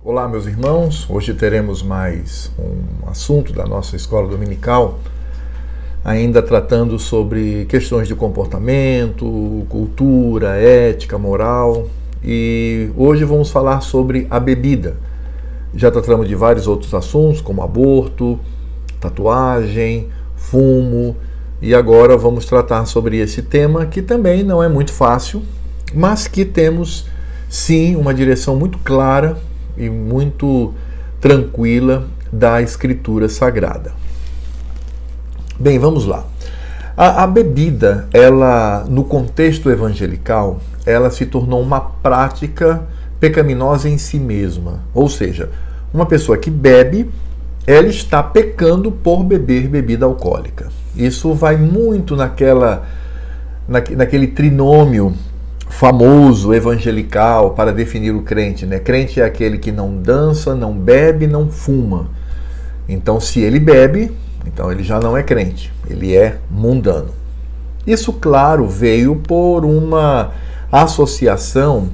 Olá, meus irmãos. Hoje teremos mais um assunto da nossa escola dominical, ainda tratando sobre questões de comportamento, cultura, ética, moral. E hoje vamos falar sobre a bebida. Já tratamos de vários outros assuntos, como aborto, tatuagem, fumo, e agora vamos tratar sobre esse tema que também não é muito fácil, mas que temos sim uma direção muito clara e muito tranquila da Escritura Sagrada. Bem, vamos lá. A bebida, ela, no contexto evangelical, ela se tornou uma prática pecaminosa em si mesma. Ou seja, uma pessoa que bebe, ela está pecando por beber bebida alcoólica. Isso vai muito naquele trinômio famoso, evangelical, para definir o crente, né? Crente é aquele que não dança, não bebe, não fuma. Então, se ele bebe, então ele já não é crente, ele é mundano. Isso, claro, veio por uma associação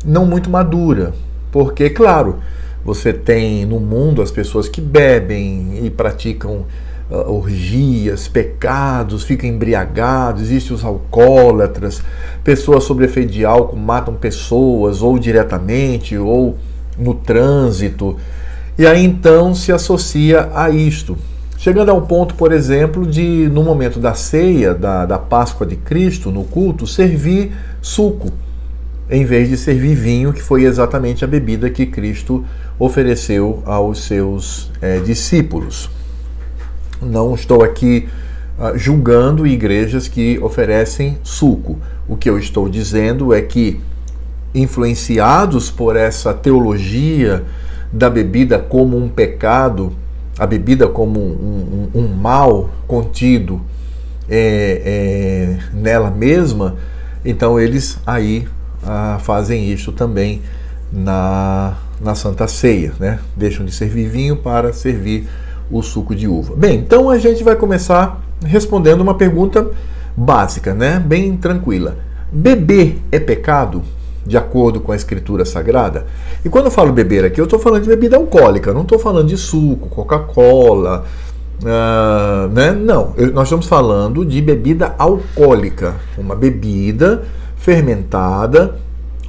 não muito madura, porque, claro, você tem no mundo as pessoas que bebem e praticam orgias, pecados, ficam embriagados, existem os alcoólatras, pessoas sob efeito de álcool matam pessoas, ou diretamente, ou no trânsito, e aí então se associa a isto. Chegando ao ponto, por exemplo, de no momento da ceia, da Páscoa de Cristo, no culto, servir suco, em vez de servir vinho, que foi exatamente a bebida que Cristo ofereceu aos seus discípulos. Não estou aqui julgando igrejas que oferecem suco. O que eu estou dizendo é que, influenciados por essa teologia da bebida como um pecado, a bebida como um mal contido nela mesma, então eles aí fazem isso também na Santa Ceia, né? Deixam de servir vinho para servir o suco de uva. Bem, então a gente vai começar respondendo uma pergunta básica, né? Bem tranquila. Beber é pecado, de acordo com a Escritura Sagrada? E quando eu falo beber aqui, eu estou falando de bebida alcoólica, não estou falando de suco, Coca-Cola, né? Não, nós estamos falando de bebida alcoólica, uma bebida fermentada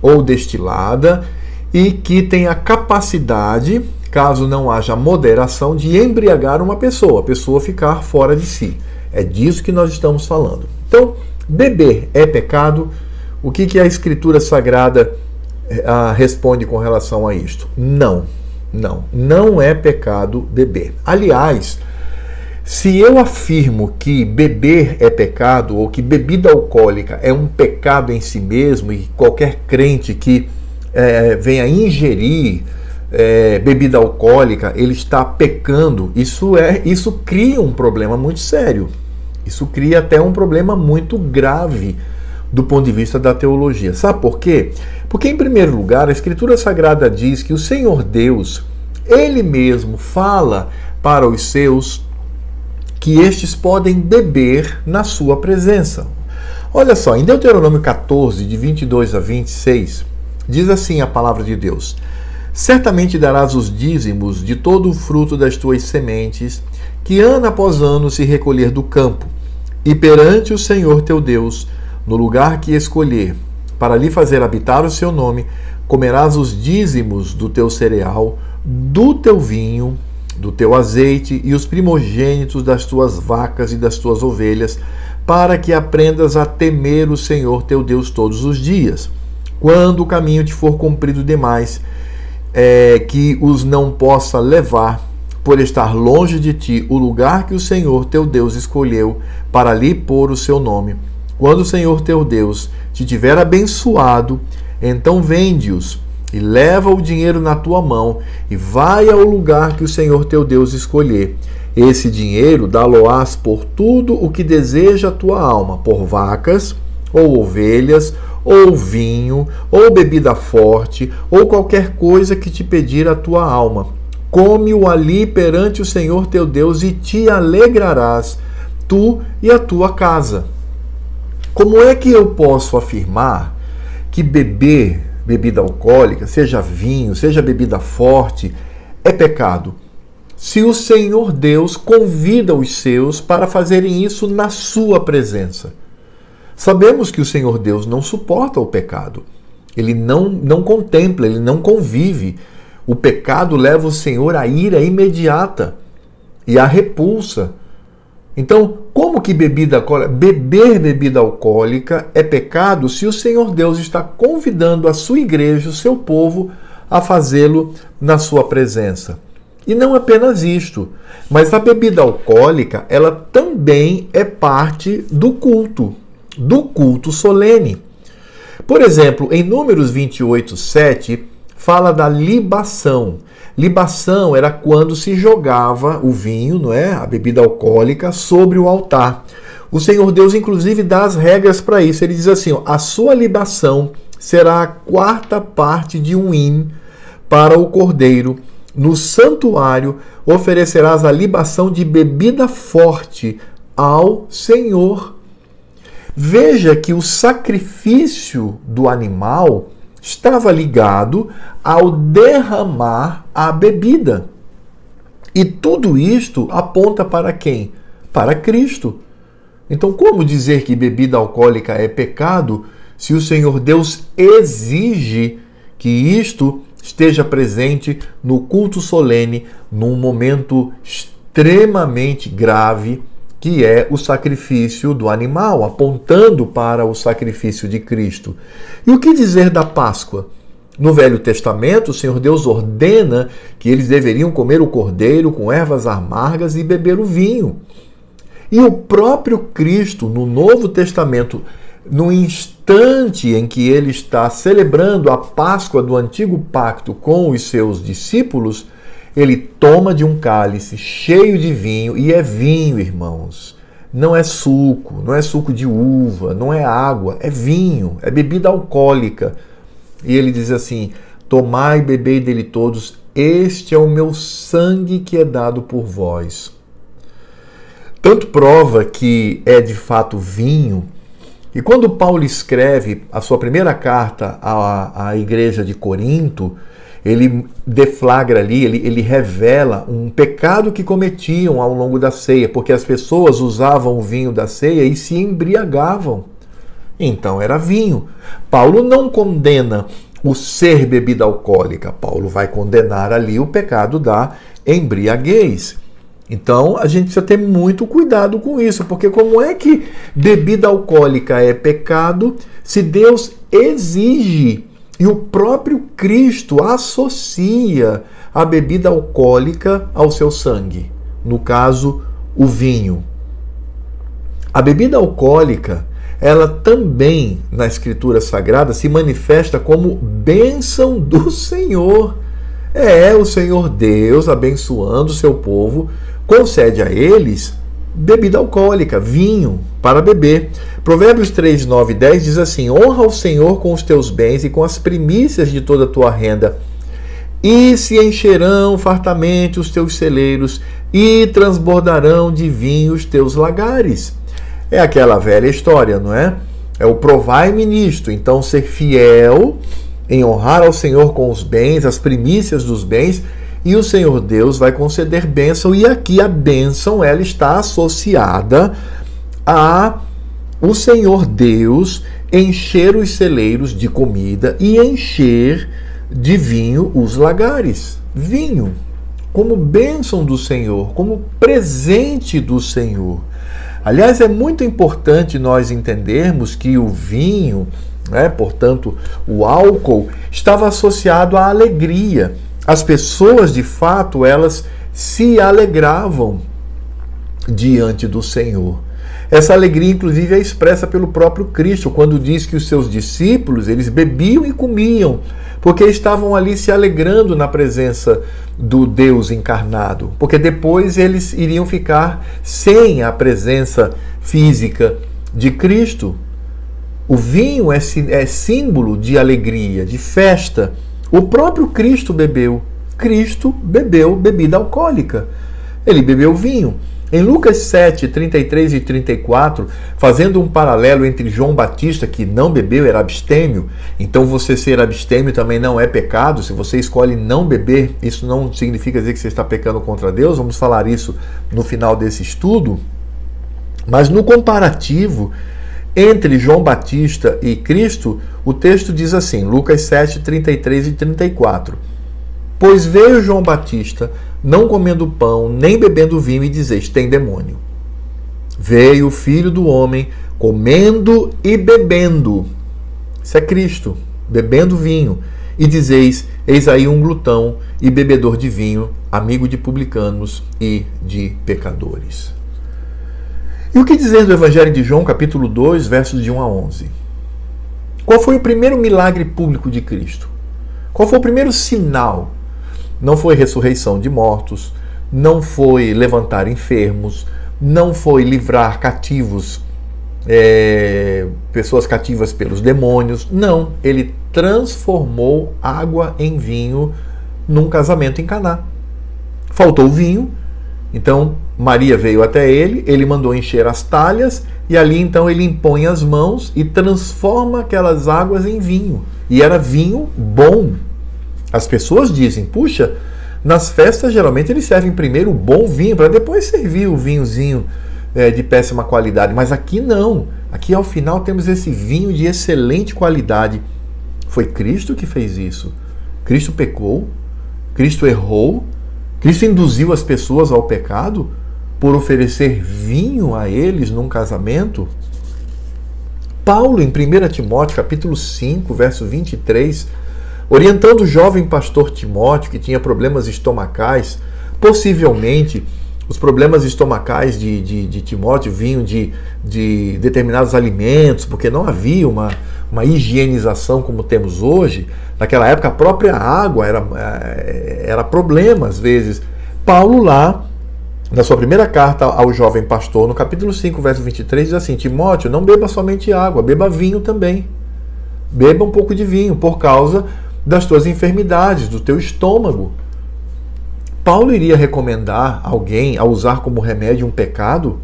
ou destilada e que tem a capacidade, caso não haja moderação, de embriagar uma pessoa, a pessoa ficar fora de si. É disso que nós estamos falando. Então, beber é pecado? O que a Escritura Sagrada responde com relação a isto? Não é pecado beber. Aliás, se eu afirmo que beber é pecado, ou que bebida alcoólica é um pecado em si mesmo, e qualquer crente que venha ingerir bebida alcoólica, ele está pecando, isso cria um problema muito sério. Isso cria até um problema muito grave do ponto de vista da teologia. Sabe por quê? Porque, em primeiro lugar, a Escritura Sagrada diz que o Senhor Deus, Ele mesmo fala para os seus que estes podem beber na sua presença. Olha só, em Deuteronômio 14, de 22 a 26, diz assim a palavra de Deus: certamente darás os dízimos de todo o fruto das tuas sementes, que ano após ano se recolher do campo, e perante o Senhor teu Deus, no lugar que escolher, para lhe fazer habitar o seu nome, comerás os dízimos do teu cereal, do teu vinho, do teu azeite e os primogênitos das tuas vacas e das tuas ovelhas, para que aprendas a temer o Senhor teu Deus todos os dias. Quando o caminho te for comprido demais, que os não possa levar, por estar longe de ti, o lugar que o Senhor teu Deus escolheu para lhe pôr o seu nome. Quando o Senhor teu Deus te tiver abençoado, então vende-os e leva o dinheiro na tua mão e vai ao lugar que o Senhor teu Deus escolher. Esse dinheiro dá-lo-ás por tudo o que deseja a tua alma, por vacas, ou ovelhas, ou vinho, ou bebida forte, ou qualquer coisa que te pedir a tua alma. Come-o ali perante o Senhor teu Deus e te alegrarás, tu e a tua casa. Como é que eu posso afirmar que beber bebida alcoólica, seja vinho, seja bebida forte, é pecado. Se o Senhor Deus convida os seus para fazerem isso na sua presença. Sabemos que o Senhor Deus não suporta o pecado. Ele não contempla, ele não convive. O pecado leva o Senhor à ira imediata e à repulsa. Então, como que beber bebida alcoólica é pecado se o Senhor Deus está convidando a sua igreja, o seu povo, a fazê-lo na sua presença? E não apenas isto, mas a bebida alcoólica, ela também é parte do culto solene. Por exemplo, em Números 28:7, fala da libação. Libação era quando se jogava o vinho, não é? A bebida alcoólica, sobre o altar. O Senhor Deus, inclusive, dá as regras para isso. Ele diz assim, ó, a sua libação será a 4ª parte de um hin para o cordeiro. No santuário oferecerás a libação de bebida forte ao Senhor. Veja que o sacrifício do animal estava ligado ao derramar a bebida. E tudo isto aponta para quem? Para Cristo. Então, como dizer que bebida alcoólica é pecado se o Senhor Deus exige que isto esteja presente no culto solene, num momento extremamente grave, que é o sacrifício do animal, apontando para o sacrifício de Cristo? E o que dizer da Páscoa? No Velho Testamento, o Senhor Deus ordena que eles deveriam comer o cordeiro com ervas amargas e beber o vinho. E o próprio Cristo, no Novo Testamento, no instante em que ele está celebrando a Páscoa do Antigo Pacto com os seus discípulos, ele toma de um cálice cheio de vinho, e é vinho, irmãos. Não é suco de uva, não é água, é vinho, é bebida alcoólica. E ele diz assim, tomai e bebei dele todos, este é o meu sangue que é dado por vós. Tanto prova que é de fato vinho. E quando Paulo escreve a sua primeira carta à igreja de Corinto, ele deflagra ali, ele revela um pecado que cometiam ao longo da ceia, porque as pessoas usavam o vinho da ceia e se embriagavam. Então era vinho. Paulo não condena o ser bebida alcoólica, Paulo vai condenar ali o pecado da embriaguez. Então, a gente precisa ter muito cuidado com isso, porque como é que bebida alcoólica é pecado se Deus exige e o próprio Cristo associa a bebida alcoólica ao seu sangue? No caso, o vinho. A bebida alcoólica, ela também, na Escritura Sagrada, se manifesta como bênção do Senhor. É o Senhor Deus abençoando o seu povo, concede a eles bebida alcoólica, vinho, para beber. Provérbios 3, 9 e 10 diz assim, honra o Senhor com os teus bens e com as primícias de toda a tua renda, e se encherão fartamente os teus celeiros, e transbordarão de vinho os teus lagares. É aquela velha história, não é? É o provai-me nisto. Então, ser fiel em honrar ao Senhor com os bens, as primícias dos bens, e o Senhor Deus vai conceder bênção, e aqui a bênção ela está associada a o Senhor Deus encher os celeiros de comida e encher de vinho os lagares. Vinho como bênção do Senhor, como presente do Senhor. Aliás, é muito importante nós entendermos que o vinho, portanto, o álcool, estava associado à alegria. As pessoas, de fato, elas se alegravam diante do Senhor. Essa alegria, inclusive, é expressa pelo próprio Cristo, quando diz que os seus discípulos, eles bebiam e comiam, porque estavam ali se alegrando na presença do Deus encarnado, porque depois eles iriam ficar sem a presença física de Cristo. O vinho é símbolo de alegria, de festa. O próprio Cristo bebeu. Cristo bebeu bebida alcoólica. ele bebeu vinho. Em Lucas 7, 33 e 34, fazendo um paralelo entre João Batista, que não bebeu, era abstêmio, então você ser abstêmio também não é pecado. Se você escolhe não beber, isso não significa dizer que você está pecando contra Deus. Vamos falar isso no final desse estudo. Mas no comparativo entre João Batista e Cristo, o texto diz assim, Lucas 7, 33 e 34. Pois veio João Batista, não comendo pão, nem bebendo vinho, e dizeis, tem demônio. Veio o Filho do Homem, comendo e bebendo. Isso é Cristo, bebendo vinho. E dizeis, eis aí um glutão e bebedor de vinho, amigo de publicanos e de pecadores. E o que dizer do Evangelho de João, capítulo 2, versos de 1 a 11? Qual foi o primeiro milagre público de Cristo? Qual foi o primeiro sinal? Não foi ressurreição de mortos, não foi levantar enfermos, não foi livrar cativos, pessoas cativas pelos demônios. Não, ele transformou água em vinho num casamento em Caná. Faltou vinho, então Maria veio até ele, ele mandou encher as talhas e ali então ele impõe as mãos e transforma aquelas águas em vinho. E era vinho bom. As pessoas dizem, puxa, nas festas geralmente eles servem primeiro o bom vinho para depois servir o vinhozinho de péssima qualidade. Mas aqui não. Aqui ao final temos esse vinho de excelente qualidade. Foi Cristo que fez isso. Cristo pecou, Cristo errou, Cristo induziu as pessoas ao pecado por oferecer vinho a eles num casamento. Paulo, em 1 Timóteo, capítulo 5, verso 23, orientando o jovem pastor Timóteo, que tinha problemas estomacais, possivelmente os problemas estomacais de Timóteo vinham de determinados alimentos, porque não havia uma higienização como temos hoje. Naquela época a própria água era problema às vezes. Paulo lá, na sua primeira carta ao jovem pastor, no capítulo 5, verso 23, diz assim, Timóteo, não beba somente água, beba vinho também. Beba um pouco de vinho, por causa das tuas enfermidades, do teu estômago. Paulo iria recomendar alguém a usar como remédio um pecado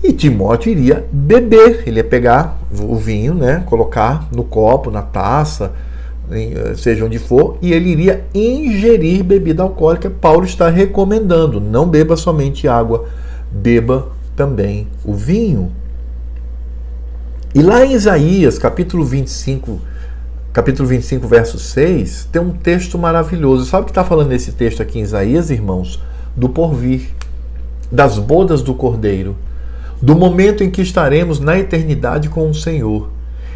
e Timóteo iria beber. Ele ia pegar o vinho, né, colocar no copo, na taça, seja onde for, e ele iria ingerir bebida alcoólica. Paulo está recomendando, não beba somente água, beba também o vinho. E lá em Isaías, capítulo 25, verso 6, tem um texto maravilhoso. Sabe o que está falando nesse texto aqui em Isaías, irmãos? Do porvir, das bodas do Cordeiro, do momento em que estaremos na eternidade com o Senhor.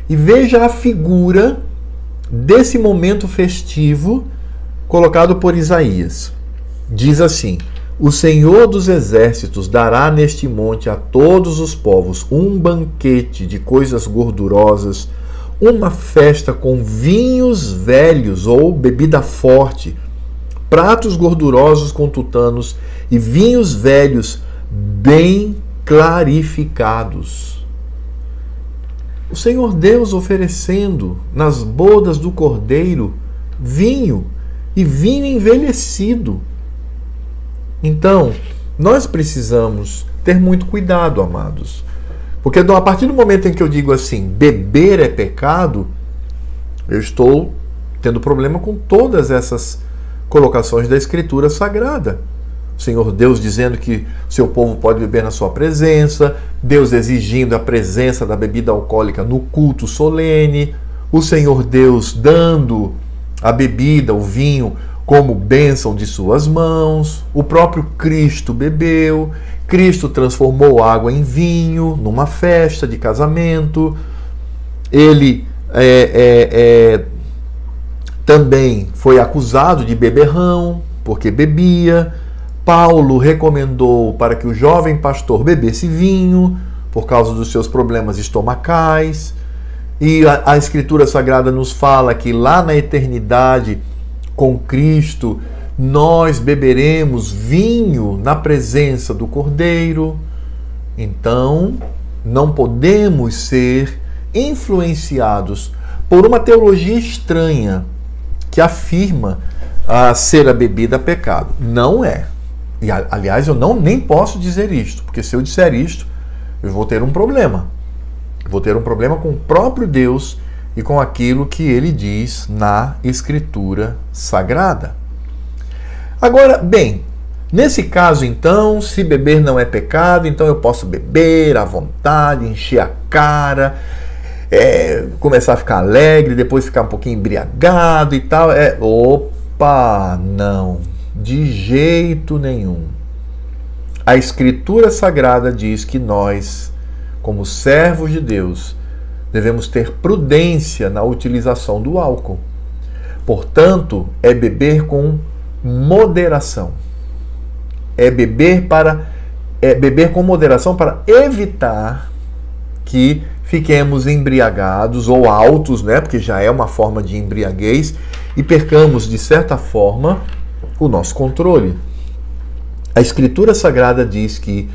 E veja a figura desse momento festivo colocado por Isaías. Diz assim, o Senhor dos Exércitos dará neste monte a todos os povos um banquete de coisas gordurosas, uma festa com vinhos velhos ou bebida forte, pratos gordurosos com tutanos e vinhos velhos bem clarificados. O Senhor Deus oferecendo nas bodas do Cordeiro vinho e vinho envelhecido. Então, nós precisamos ter muito cuidado, amados. Porque a partir do momento em que eu digo assim, beber é pecado, eu estou tendo problema com todas essas colocações da Escritura Sagrada. O Senhor Deus dizendo que seu povo pode beber na sua presença, Deus exigindo a presença da bebida alcoólica no culto solene, o Senhor Deus dando a bebida, o vinho, como bênção de suas mãos, o próprio Cristo bebeu, Cristo transformou água em vinho numa festa de casamento, ele também foi acusado de beberrão, porque bebia. Paulo recomendou para que o jovem pastor bebesse vinho, por causa dos seus problemas estomacais. E a Escritura Sagrada nos fala que lá na eternidade, com Cristo, nós beberemos vinho na presença do Cordeiro. Então, não podemos ser influenciados por uma teologia estranha que afirma ser a bebida pecado. Não é. E, aliás, eu nem posso dizer isto, porque se eu disser isto, eu vou ter um problema. Vou ter um problema com o próprio Deus e com aquilo que ele diz na Escritura Sagrada. Agora, bem, nesse caso, então, se beber não é pecado, então eu posso beber à vontade, encher a cara, começar a ficar alegre, depois ficar um pouquinho embriagado e tal. Opa, não, de jeito nenhum. A Escritura Sagrada diz que nós, como servos de Deus, devemos ter prudência na utilização do álcool. Portanto, é beber com moderação. É beber com moderação para evitar que fiquemos embriagados ou altos, né? Porque já é uma forma de embriaguez, e percamos, de certa forma, o nosso controle. A Escritura Sagrada diz que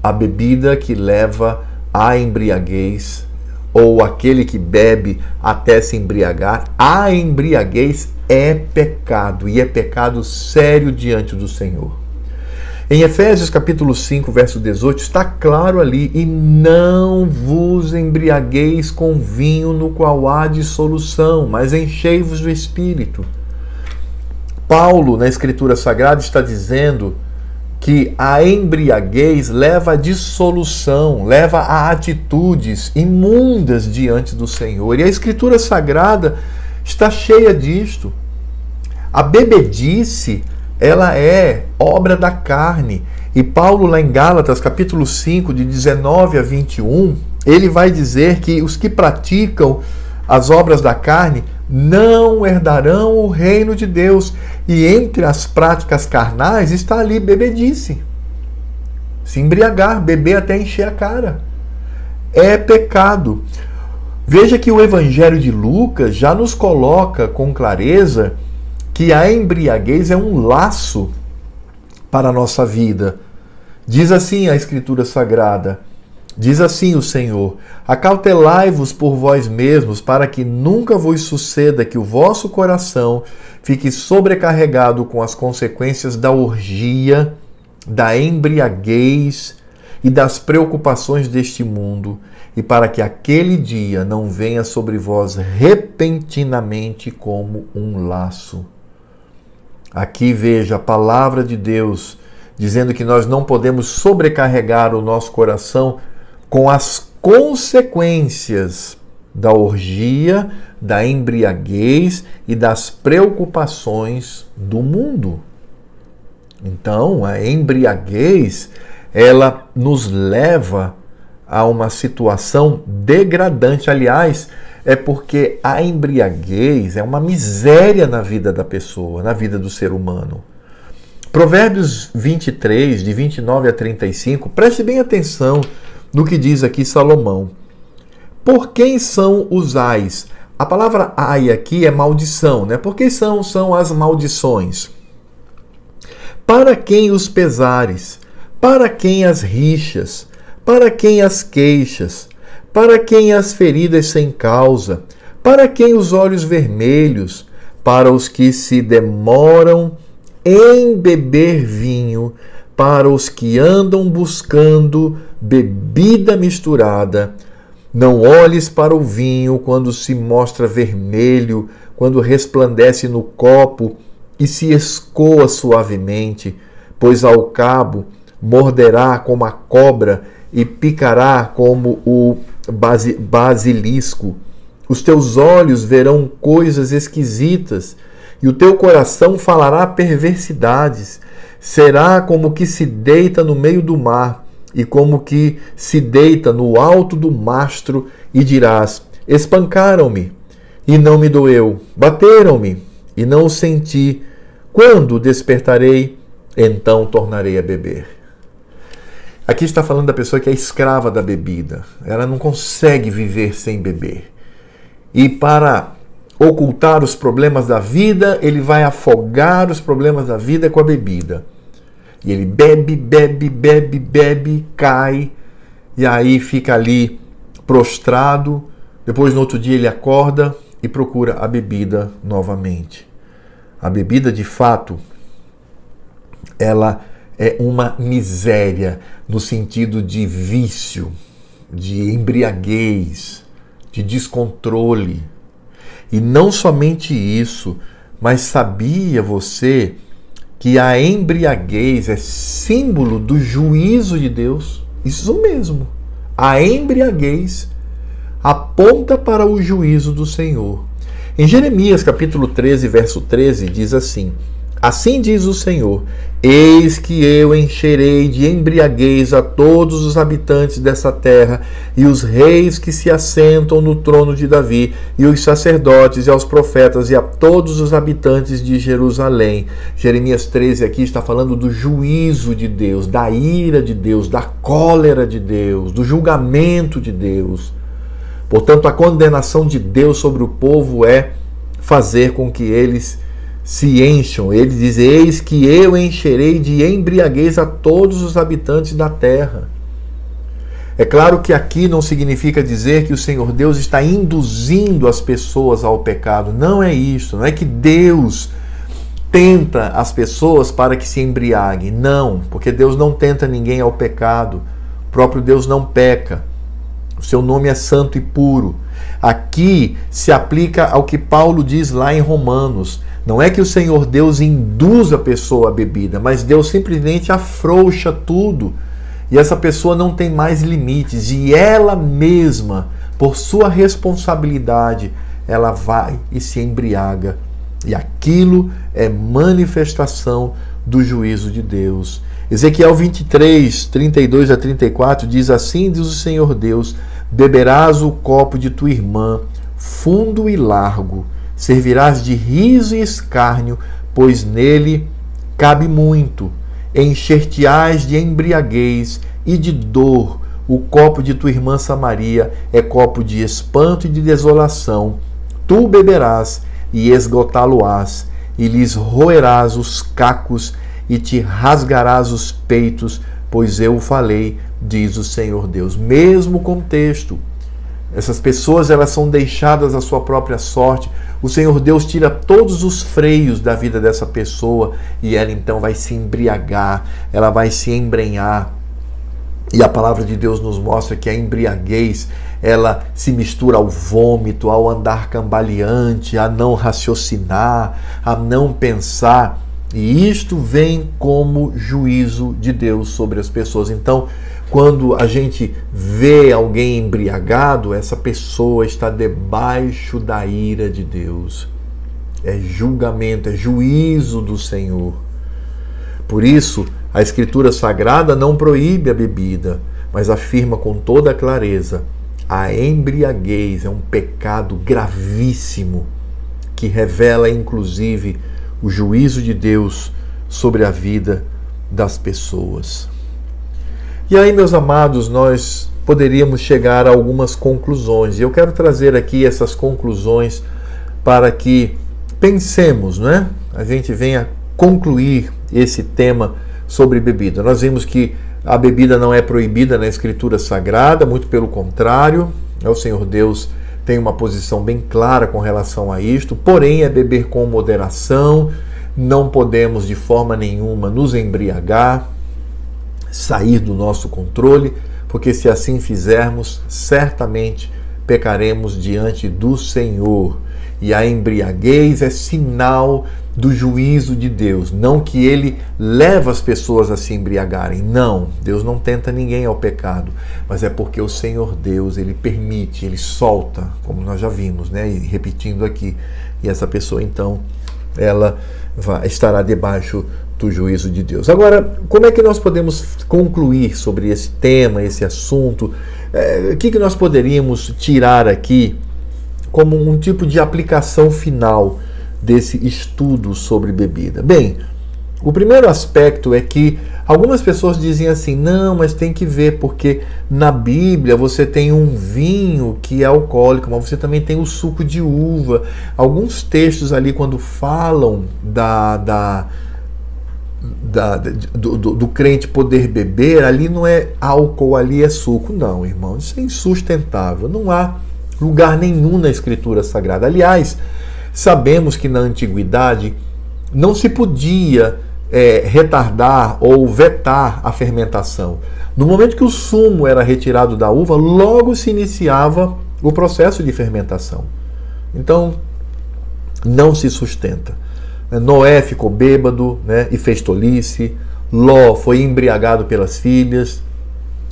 a bebida que leva à embriaguez, ou aquele que bebe até se embriagar, a embriaguez é pecado, e é pecado sério diante do Senhor. Em Efésios capítulo 5, verso 18, está claro ali: e não vos embriagueis com vinho no qual há dissolução, mas enchei-vos do Espírito. Paulo, na Escritura Sagrada, está dizendo que a embriaguez leva à dissolução, leva a atitudes imundas diante do Senhor. E a Escritura Sagrada está cheia disto. A bebedice, ela é obra da carne. E Paulo, lá em Gálatas, capítulo 5, de 19 a 21, ele vai dizer que os que praticam as obras da carne não herdarão o reino de Deus. E entre as práticas carnais está ali bebedice. Se embriagar, beber até encher a cara. É pecado. Veja que o Evangelho de Lucas já nos coloca com clareza que a embriaguez é um laço para a nossa vida. Diz assim a Escritura Sagrada: diz assim o Senhor: acautelai-vos por vós mesmos, para que nunca vos suceda que o vosso coração fique sobrecarregado com as consequências da orgia, da embriaguez e das preocupações deste mundo, e para que aquele dia não venha sobre vós repentinamente como um laço. Aqui veja a palavra de Deus dizendo que nós não podemos sobrecarregar o nosso coração com as consequências da orgia, da embriaguez e das preocupações do mundo. Então, a embriaguez, ela nos leva a uma situação degradante. Aliás, é porque a embriaguez é uma miséria na vida da pessoa, na vida do ser humano. Provérbios 23, de 29 a 35, preste bem atenção no que diz aqui Salomão. Por quem são os ais? A palavra ai aqui é maldição, né? Por quem são as maldições? Para quem os pesares? Para quem as rixas? Para quem as queixas? Para quem as feridas sem causa? Para quem os olhos vermelhos? Para os que se demoram em beber vinho, para os que andam buscando bebida misturada. Não olhes para o vinho quando se mostra vermelho, quando resplandece no copo e se escoa suavemente, pois ao cabo morderá como a cobra e picará como o basilisco. Os teus olhos verão coisas esquisitas e o teu coração falará perversidades. Será como que se deita no meio do mar e como que se deita no alto do mastro, e dirás: espancaram-me e não me doeu, bateram-me e não o senti. Quando despertarei, então tornarei a beber. Aqui está falando da pessoa que é escrava da bebida. Ela não consegue viver sem beber. E para ocultar os problemas da vida, ele vai afogar os problemas da vida com a bebida. E ele bebe, cai, e aí fica ali prostrado. Depois, no outro dia, ele acorda e procura a bebida novamente. A bebida, de fato, ela é uma miséria no sentido de vício, de embriaguez, de descontrole. E não somente isso, mas sabia você que a embriaguez é símbolo do juízo de Deus? Isso mesmo. A embriaguez aponta para o juízo do Senhor. Em Jeremias capítulo 13, verso 13, diz assim: assim diz o Senhor, eis que eu encherei de embriaguez a todos os habitantes dessa terra, e os reis que se assentam no trono de Davi, e os sacerdotes, e aos profetas, e a todos os habitantes de Jerusalém. Jeremias 13 aqui está falando do juízo de Deus, da ira de Deus, da cólera de Deus, do julgamento de Deus. Portanto, a condenação de Deus sobre o povo é fazer com que eles se encham. Ele diz, eis que eu encherei de embriaguez a todos os habitantes da terra. É claro que aqui não significa dizer que o Senhor Deus está induzindo as pessoas ao pecado. Não é isso. Não é que Deus tenta as pessoas para que se embriaguem. Não, porque Deus não tenta ninguém ao pecado. O próprio Deus não peca. O seu nome é santo e puro. Aqui se aplica ao que Paulo diz lá em Romanos. Não é que o Senhor Deus induz a pessoa à bebida, mas Deus simplesmente afrouxa tudo. E essa pessoa não tem mais limites. E ela mesma, por sua responsabilidade, ela vai e se embriaga. E aquilo é manifestação do juízo de Deus. Ezequiel 23, 32 a 34 diz, assim diz o Senhor Deus, beberás o copo de tua irmã, fundo e largo, servirás de riso e escárnio, pois nele cabe muito. Encher-te-ás de embriaguez e de dor. O copo de tua irmã Samaria é copo de espanto e de desolação. Tu beberás e esgotá-lo-ás, e lhes roerás os cacos e te rasgarás os peitos, pois eu o falei, diz o Senhor Deus. Mesmo contexto. Essas pessoas, elas são deixadas à sua própria sorte. O Senhor Deus tira todos os freios da vida dessa pessoa e ela então vai se embriagar, ela vai se embrenhar. E a palavra de Deus nos mostra que a embriaguez, ela se mistura ao vômito, ao andar cambaleante, a não raciocinar, a não pensar. E isto vem como juízo de Deus sobre as pessoas. Então, quando a gente vê alguém embriagado, essa pessoa está debaixo da ira de Deus. É julgamento, é juízo do Senhor. Por isso, a Escritura Sagrada não proíbe a bebida, mas afirma com toda clareza: a embriaguez é um pecado gravíssimo que revela, inclusive, o juízo de Deus sobre a vida das pessoas. E aí, meus amados, nós poderíamos chegar a algumas conclusões. E eu quero trazer aqui essas conclusões para que pensemos, não é? A gente venha concluir esse tema sobre bebida. Nós vimos que a bebida não é proibida na Escritura Sagrada, muito pelo contrário. O Senhor Deus tem uma posição bem clara com relação a isto, porém é beber com moderação, não podemos de forma nenhuma nos embriagar, sair do nosso controle, porque se assim fizermos, certamente pecaremos diante do Senhor. E a embriaguez é sinal do juízo de Deus, não que ele leva as pessoas a se embriagarem. Não, Deus não tenta ninguém ao pecado, mas é porque o Senhor Deus, ele permite, ele solta, como nós já vimos, né? E repetindo aqui, e essa pessoa então, ela estará debaixo do juízo de Deus. Agora, como é que nós podemos concluir sobre esse tema, esse assunto? O que nós poderíamos tirar aqui como um tipo de aplicação final desse estudo sobre bebida? Bem, o primeiro aspecto é que algumas pessoas dizem assim, não, mas tem que ver, porque na Bíblia você tem um vinho que é alcoólico, mas você também tem o suco de uva. Alguns textos ali, quando falam do crente poder beber, ali não é álcool, ali é suco. Não, irmão, isso é insustentável. Não há lugar nenhum na Escritura Sagrada. Aliás, sabemos que na antiguidade não se podia retardar ou vetar a fermentação. No momento que o sumo era retirado da uva, logo se iniciava o processo de fermentação. Então, não se sustenta. Noé ficou bêbado, né, e fez tolice. Ló foi embriagado pelas filhas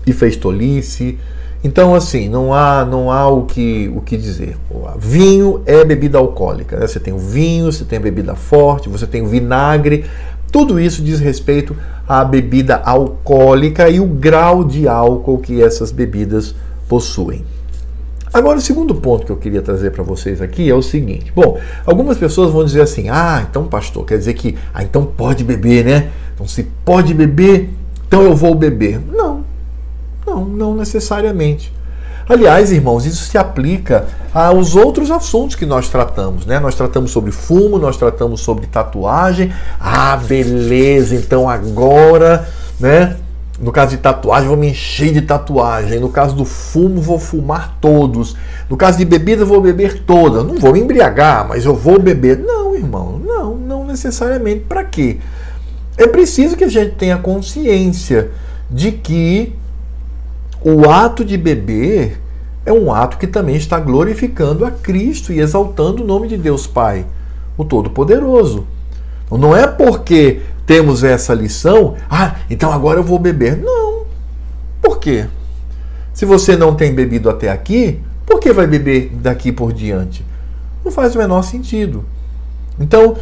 e fez tolice. Então, assim, não há o que dizer. Vinho é bebida alcoólica, né? Você tem o vinho, você tem a bebida forte, você tem o vinagre. Tudo isso diz respeito à bebida alcoólica e o grau de álcool que essas bebidas possuem. Agora, o segundo ponto que eu queria trazer para vocês aqui é o seguinte. Bom, algumas pessoas vão dizer assim, então pastor, quer dizer que, então pode beber, né? Então se pode beber, então eu vou beber. Não necessariamente. Aliás, irmãos, isso se aplica aos outros assuntos que nós tratamos, né? Nós tratamos sobre fumo, nós tratamos sobre tatuagem. Beleza, então agora, né? No caso de tatuagem, vou me encher de tatuagem. No caso do fumo, vou fumar todos. No caso de bebida, vou beber todas. Não vou me embriagar, mas eu vou beber. Não, irmão, não necessariamente. Para quê? É preciso que a gente tenha consciência de que o ato de beber é um ato que também está glorificando a Cristo e exaltando o nome de Deus Pai, o Todo-Poderoso. Não é porque temos essa lição, então agora eu vou beber. Não. Por quê? Se você não tem bebido até aqui, por que vai beber daqui por diante? Não faz o menor sentido. Então,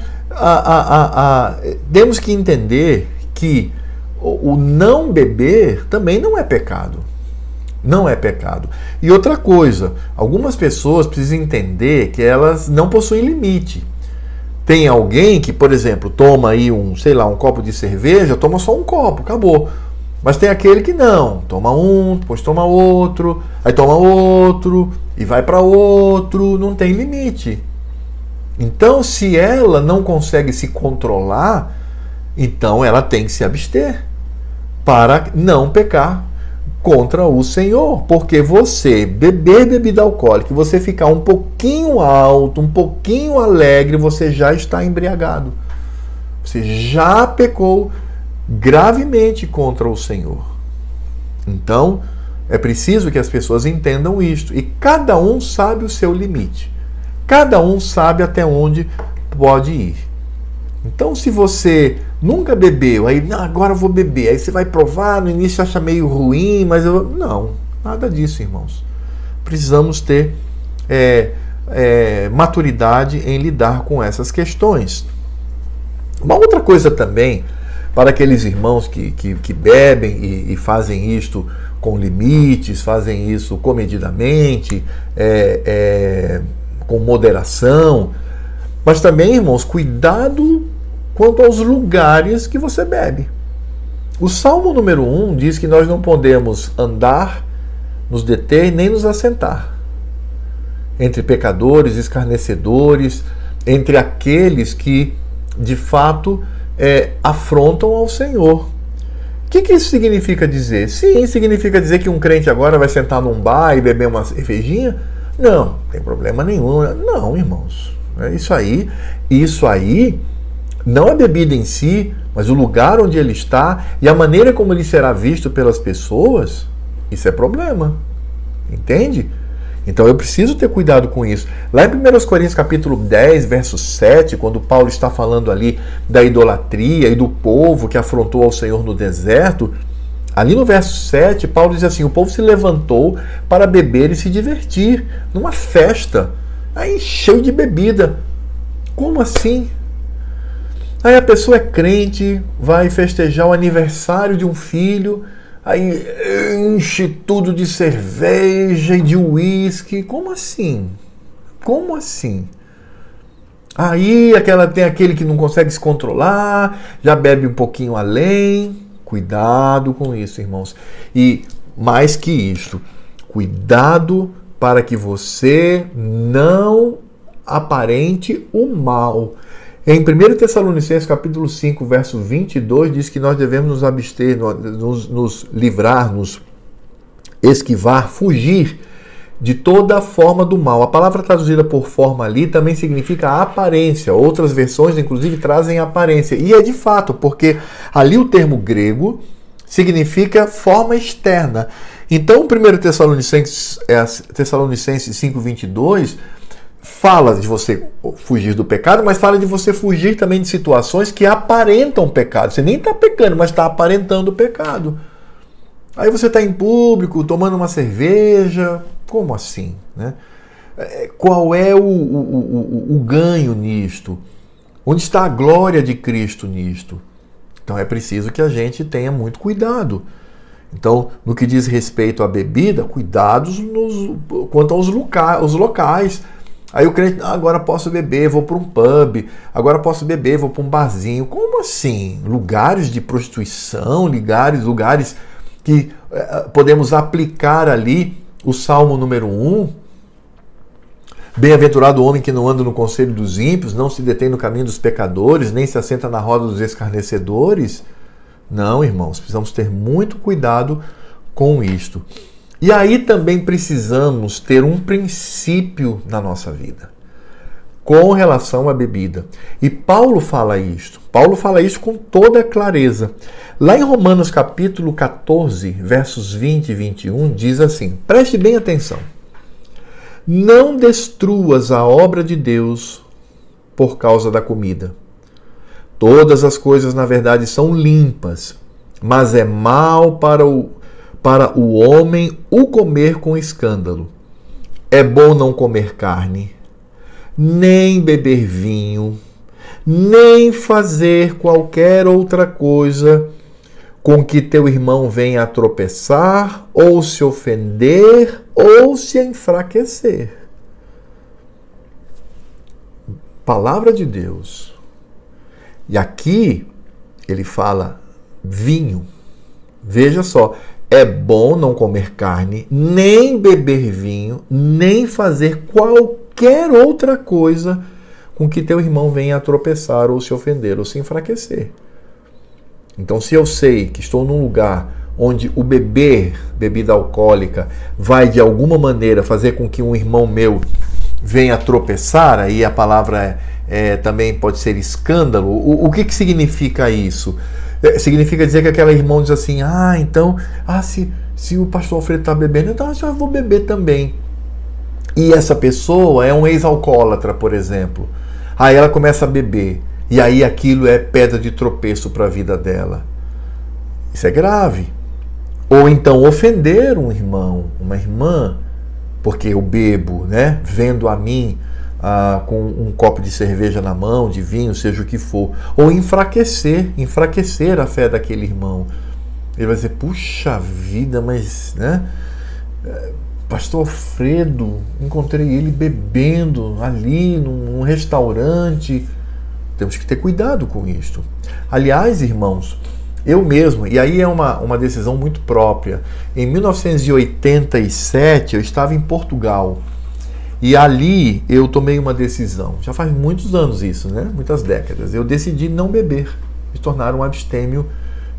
temos que entender que o não beber também não é pecado. Não é pecado. E outra coisa, algumas pessoas precisam entender que elas não possuem limite. Tem alguém que, por exemplo, toma aí um copo de cerveja, toma só um copo, acabou. Mas tem aquele que não, toma um, depois toma outro, aí toma outro, e vai para outro, não tem limite. Então, se ela não consegue se controlar, então ela tem que se abster para não pecar contra o Senhor, porque você beber bebida alcoólica e você ficar um pouquinho alto, um pouquinho alegre, você já está embriagado. Você já pecou gravemente contra o Senhor. Então, é preciso que as pessoas entendam isto. E cada um sabe o seu limite. Cada um sabe até onde pode ir. Então, se você nunca bebeu, aí agora eu vou beber, aí você vai provar, no início acha meio ruim, mas não, nada disso, irmãos. Precisamos ter maturidade em lidar com essas questões. Uma outra coisa também, para aqueles irmãos que bebem e fazem isto com limites, fazem isso comedidamente, com moderação, mas também, irmãos, cuidado quanto aos lugares que você bebe. O Salmo número 1 diz que nós não podemos andar, nos deter, nem nos assentar entre pecadores, escarnecedores, entre aqueles que, de fato, afrontam ao Senhor. O que isso significa dizer? Sim, significa dizer que um crente agora vai sentar num bar e beber uma cervejinha? Não, não tem problema nenhum. Não, irmãos. Isso aí não a bebida em si, mas o lugar onde ele está e a maneira como ele será visto pelas pessoas, isso é problema. Entende? Então eu preciso ter cuidado com isso. Lá em 1 Coríntios capítulo 10, verso 7, quando Paulo está falando ali da idolatria e do povo que afrontou ao Senhor no deserto, ali no verso 7, Paulo diz assim, o povo se levantou para beber e se divertir numa festa, aí cheio de bebida. Como assim? Aí a pessoa é crente, vai festejar o aniversário de um filho, aí enche tudo de cerveja e de uísque. Como assim? Como assim? Aí tem aquele que não consegue se controlar, já bebe um pouquinho além. Cuidado com isso, irmãos. E mais que isso, cuidado para que você não aparente o mal. Em 1 Tessalonicenses capítulo 5, verso 22, diz que nós devemos nos abster, nos livrar, nos esquivar, fugir de toda forma do mal. A palavra traduzida por forma ali também significa aparência. Outras versões, inclusive, trazem aparência. E é de fato, porque ali o termo grego significa forma externa. Então, 1 Tessalonicenses 5:22 fala de você fugir do pecado, mas fala de você fugir também de situações que aparentam pecado. Você nem está pecando, mas está aparentando o pecado. Aí você está em público, tomando uma cerveja. Como assim? Né? Qual é o ganho nisto? Onde está a glória de Cristo nisto? Então é preciso que a gente tenha muito cuidado. Então, no que diz respeito à bebida, cuidados quanto aos locais. Aí o crente, agora posso beber, vou para um pub, agora posso beber, vou para um barzinho. Como assim? Lugares de prostituição, lugares que podemos aplicar ali o Salmo número 1. Bem-aventurado o homem que não anda no conselho dos ímpios, não se detém no caminho dos pecadores, nem se assenta na roda dos escarnecedores. Não, irmãos, precisamos ter muito cuidado com isto. E aí também precisamos ter um princípio na nossa vida com relação à bebida. E Paulo fala isto. Paulo fala isso com toda clareza. Lá em Romanos capítulo 14, versos 20 e 21, diz assim, preste bem atenção. Não destruas a obra de Deus por causa da comida. Todas as coisas, na verdade, são limpas, mas é mal para o homem o comer com escândalo. É bom não comer carne, nem beber vinho, nem fazer qualquer outra coisa com que teu irmão venha a tropeçar, ou se ofender, ou se enfraquecer. Palavra de Deus. E aqui ele fala vinho. Veja só, é bom não comer carne, nem beber vinho, nem fazer qualquer outra coisa com que teu irmão venha a tropeçar, ou se ofender, ou se enfraquecer. Então, se eu sei que estou num lugar onde o beber bebida alcoólica vai de alguma maneira fazer com que um irmão meu venha a tropeçar, aí a palavra também pode ser escândalo. O que significa isso? Significa dizer que aquele irmão diz assim, se o pastor Alfredo está bebendo, então eu vou beber também. E essa pessoa é um ex-alcoólatra, por exemplo. Aí ela começa a beber. E aí aquilo é pedra de tropeço para a vida dela. Isso é grave. Ou então ofender um irmão, uma irmã, porque eu bebo, né? Vendo a mim com um copo de cerveja na mão, de vinho, seja o que for. Ou enfraquecer a fé daquele irmão. Ele vai dizer, puxa vida, mas, né? Pastor Alfredo, encontrei ele bebendo ali num restaurante. Temos que ter cuidado com isto. Aliás, irmãos, eu mesmo, e aí é uma decisão muito própria. Em 1987, eu estava em Portugal. E ali eu tomei uma decisão. Já faz muitos anos isso, né? Muitas décadas. Eu decidi não beber, me tornar um abstêmio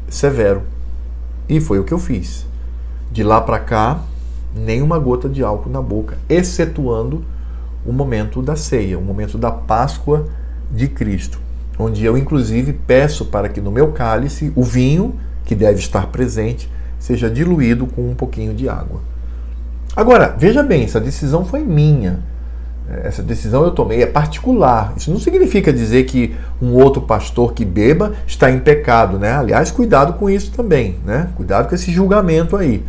severo. E foi o que eu fiz. De lá para cá, nenhuma gota de álcool na boca, excetuando o momento da ceia, o momento da Páscoa de Cristo, onde eu inclusive peço para que no meu cálice o vinho, que deve estar presente, seja diluído com um pouquinho de água. Agora, veja bem, essa decisão foi minha. Essa decisão eu tomei, é particular. Isso não significa dizer que um outro pastor que beba está em pecado, né? Aliás, cuidado com isso também, né? Cuidado com esse julgamento aí.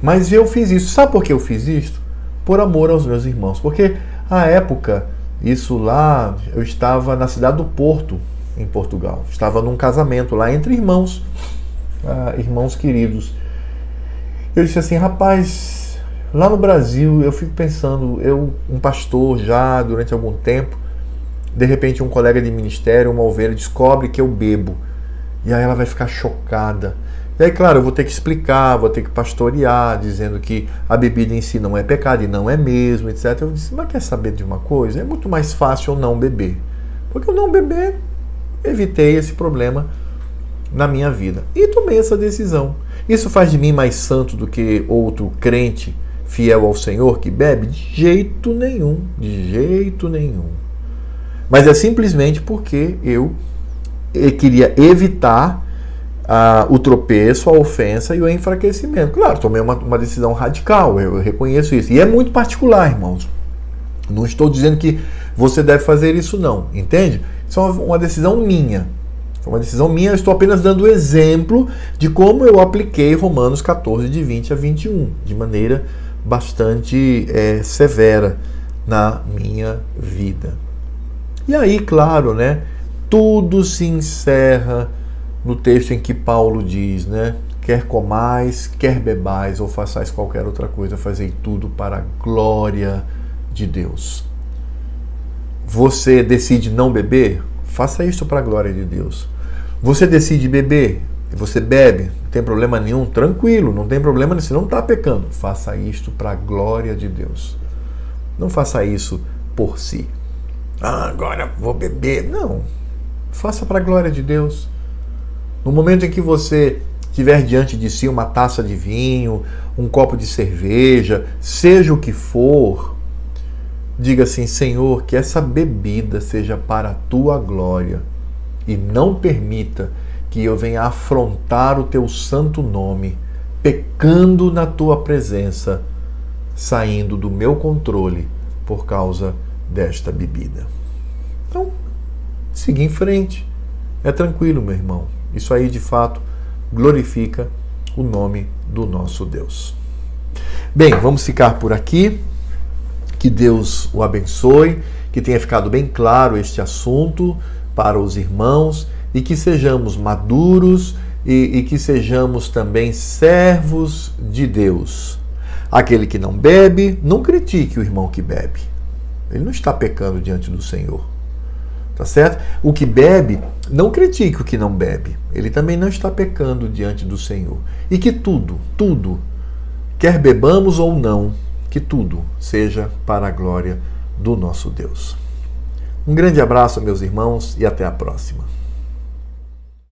Mas eu fiz isso. Sabe por que eu fiz isso? Por amor aos meus irmãos. Porque, à época, isso lá, eu estava na cidade do Porto, em Portugal. Estava num casamento lá entre irmãos, irmãos queridos. Eu disse assim, rapaz, lá no Brasil eu fico pensando, um pastor já durante algum tempo, de repente um colega de ministério, uma ovelha, descobre que eu bebo. E aí ela vai ficar chocada. E aí, claro, eu vou ter que explicar, vou ter que pastorear, dizendo que a bebida em si não é pecado e não é mesmo, etc. Eu disse, mas quer saber de uma coisa? É muito mais fácil eu não beber. Porque eu não beber, evitei esse problema na minha vida. E tomei essa decisão. Isso faz de mim mais santo do que outro crente fiel ao Senhor que bebe? De jeito nenhum, de jeito nenhum. Mas é simplesmente porque eu queria evitar o tropeço, a ofensa e o enfraquecimento. Claro, tomei uma decisão radical, eu reconheço isso. E é muito particular, irmãos. Não estou dizendo que você deve fazer isso, não. Entende? Isso é uma decisão minha. É uma decisão minha, eu estou apenas dando exemplo de como eu apliquei Romanos 14, de 20 a 21, de maneira bastante severa na minha vida. E aí, claro, né, tudo se encerra no texto em que Paulo diz, né, quer comais, quer bebais, ou façais qualquer outra coisa, fazei tudo para a glória de Deus. Você decide não beber? Faça isso para a glória de Deus. Você decide beber, você bebe, não tem problema nenhum, tranquilo, não tem problema nenhum, você não está pecando. Faça isto para a glória de Deus. Não faça isso por si. Agora vou beber. Não. Faça para a glória de Deus. No momento em que você tiver diante de si uma taça de vinho, um copo de cerveja, seja o que for, diga assim: Senhor, que essa bebida seja para a tua glória e não permita que eu venha afrontar o teu santo nome, pecando na tua presença, saindo do meu controle por causa desta bebida. Então, siga em frente. É tranquilo, meu irmão. Isso aí, de fato, glorifica o nome do nosso Deus. Bem, vamos ficar por aqui. Que Deus o abençoe, que tenha ficado bem claro este assunto para os irmãos e que sejamos maduros e que sejamos também servos de Deus. Aquele que não bebe, não critique o irmão que bebe. Ele não está pecando diante do Senhor. Tá certo? O que bebe, não critique o que não bebe. Ele também não está pecando diante do Senhor. E que tudo, quer bebamos ou não, que tudo seja para a glória do nosso Deus. Um grande abraço, meus irmãos, e até a próxima.